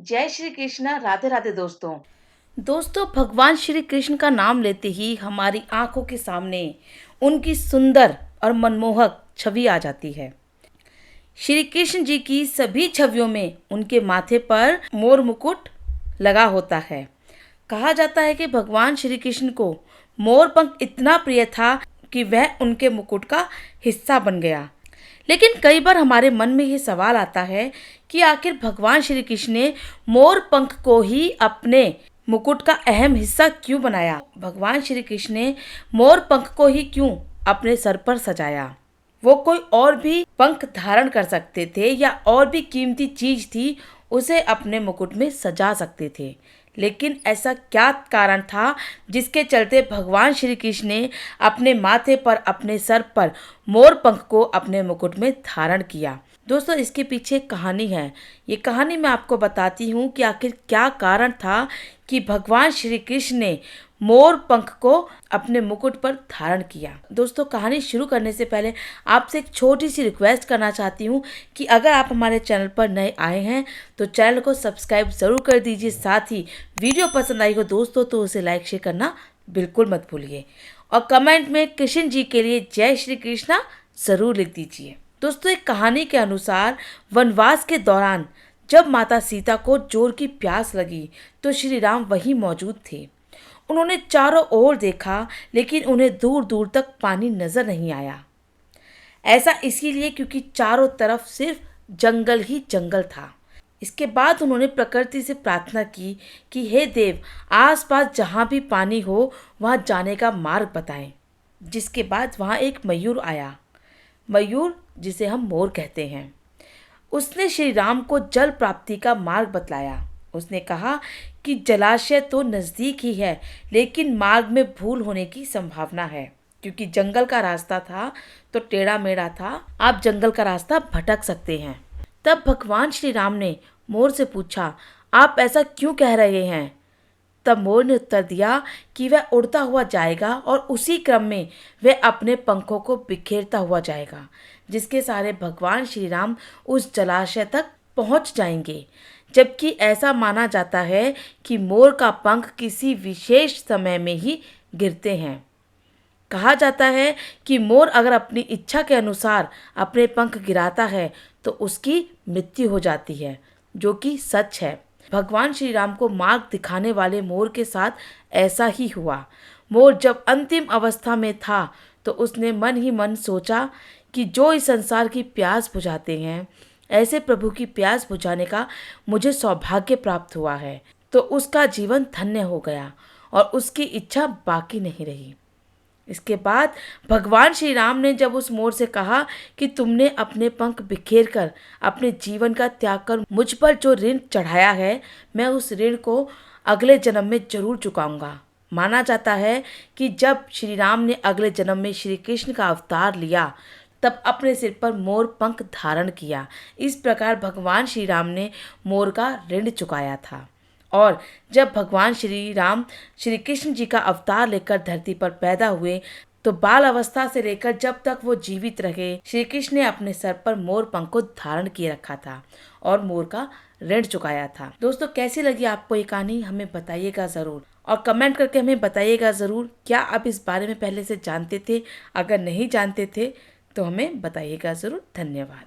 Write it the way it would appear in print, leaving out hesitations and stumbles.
जय श्री कृष्णा। राधे राधे दोस्तों। दोस्तों, भगवान श्री कृष्ण का नाम लेते ही हमारी आंखों के सामने उनकी सुंदर और मनमोहक छवि आ जाती है। श्री कृष्ण जी की सभी छवियों में उनके माथे पर मोर मुकुट लगा होता है। कहा जाता है कि भगवान श्री कृष्ण को मोर पंख इतना प्रिय था कि वह उनके मुकुट का हिस्सा बन गया। लेकिन कई बार हमारे मन में ये सवाल आता है कि आखिर भगवान श्री कृष्ण ने मोर पंख को ही अपने मुकुट का अहम हिस्सा क्यों बनाया? भगवान श्री कृष्ण ने मोर पंख को ही क्यों अपने सर पर सजाया? वो कोई और भी पंख धारण कर सकते थे या और भी कीमती चीज थी उसे अपने मुकुट में सजा सकते थे। लेकिन ऐसा क्या कारण था जिसके चलते भगवान श्री कृष्ण ने अपने माथे पर, अपने सर पर मोर पंख को अपने मुकुट में धारण किया? दोस्तों, इसके पीछे एक कहानी है। ये कहानी मैं आपको बताती हूँ कि आखिर क्या कारण था कि भगवान श्री कृष्ण ने मोर पंख को अपने मुकुट पर धारण किया। दोस्तों, कहानी शुरू करने से पहले आपसे एक छोटी सी रिक्वेस्ट करना चाहती हूँ कि अगर आप हमारे चैनल पर नए आए हैं तो चैनल को सब्सक्राइब ज़रूर कर दीजिए। साथ ही वीडियो पसंद आई हो दोस्तों तो उसे लाइक शेयर करना बिल्कुल मत भूलिए और कमेंट में कृष्ण जी के लिए जय श्री कृष्णा ज़रूर लिख दीजिए। दोस्तों, एक कहानी के अनुसार वनवास के दौरान जब माता सीता को जोर की प्यास लगी तो श्री राम वहीं मौजूद थे। उन्होंने चारों ओर देखा लेकिन उन्हें दूर दूर तक पानी नजर नहीं आया। ऐसा इसीलिए क्योंकि चारों तरफ सिर्फ जंगल ही जंगल था। इसके बाद उन्होंने प्रकृति से प्रार्थना की कि हे देव, आसपास जहाँ भी पानी हो वहाँ जाने का मार्ग बताएं। जिसके बाद वहाँ एक मयूर आया। मयूर, जिसे हम मोर कहते हैं, उसने श्री राम को जल प्राप्ति का मार्ग बतलाया। उसने कहा कि जलाशय तो नज़दीक ही है लेकिन मार्ग में भूल होने की संभावना है, क्योंकि जंगल का रास्ता था तो टेढ़ा मेढ़ा था, आप जंगल का रास्ता भटक सकते हैं। तब भगवान श्री राम ने मोर से पूछा, आप ऐसा क्यों कह रहे हैं? तब मोर ने उत्तर दिया कि वह उड़ता हुआ जाएगा और उसी क्रम में वह अपने पंखों को बिखेरता हुआ जाएगा, जिसके सहारे भगवान श्री राम उस जलाशय तक पहुंच जाएंगे। जबकि ऐसा माना जाता है कि मोर का पंख किसी विशेष समय में ही गिरते हैं। कहा जाता है कि मोर अगर अपनी इच्छा के अनुसार अपने पंख गिराता है तो उसकी मृत्यु हो जाती है, जो कि सच है। भगवान श्री राम को मार्ग दिखाने वाले मोर के साथ ऐसा ही हुआ। मोर जब अंतिम अवस्था में था तो उसने मन ही मन सोचा कि जो इस संसार की प्यास बुझाते हैं, ऐसे प्रभु की प्यास बुझाने का मुझे सौभाग्य प्राप्त हुआ है, तो उसका जीवन धन्य हो गया और उसकी इच्छा बाकी नहीं रही। इसके बाद भगवान श्री राम ने जब उस मोर से कहा कि तुमने अपने पंख बिखेर कर अपने जीवन का त्याग कर मुझ पर जो ऋण चढ़ाया है, मैं उस ऋण को अगले जन्म में जरूर चुकाऊंगा। माना जाता है कि जब श्री राम ने अगले जन्म में श्री कृष्ण का अवतार लिया तब अपने सिर पर मोर पंख धारण किया। इस प्रकार भगवान श्री राम ने मोर का ऋण चुकाया था। और जब भगवान श्री राम श्री कृष्ण जी का अवतार लेकर धरती पर पैदा हुए तो बाल अवस्था से लेकर जब तक वो जीवित रहे, श्री कृष्ण ने अपने सर पर मोर पंख को धारण किए रखा था और मोर का ऋण चुकाया था। दोस्तों, कैसी लगी आपको ये कहानी हमें बताइएगा ज़रूर और कमेंट करके हमें बताइएगा ज़रूर। क्या आप इस बारे में पहले से जानते थे? अगर नहीं जानते थे तो हमें बताइएगा ज़रूर। धन्यवाद।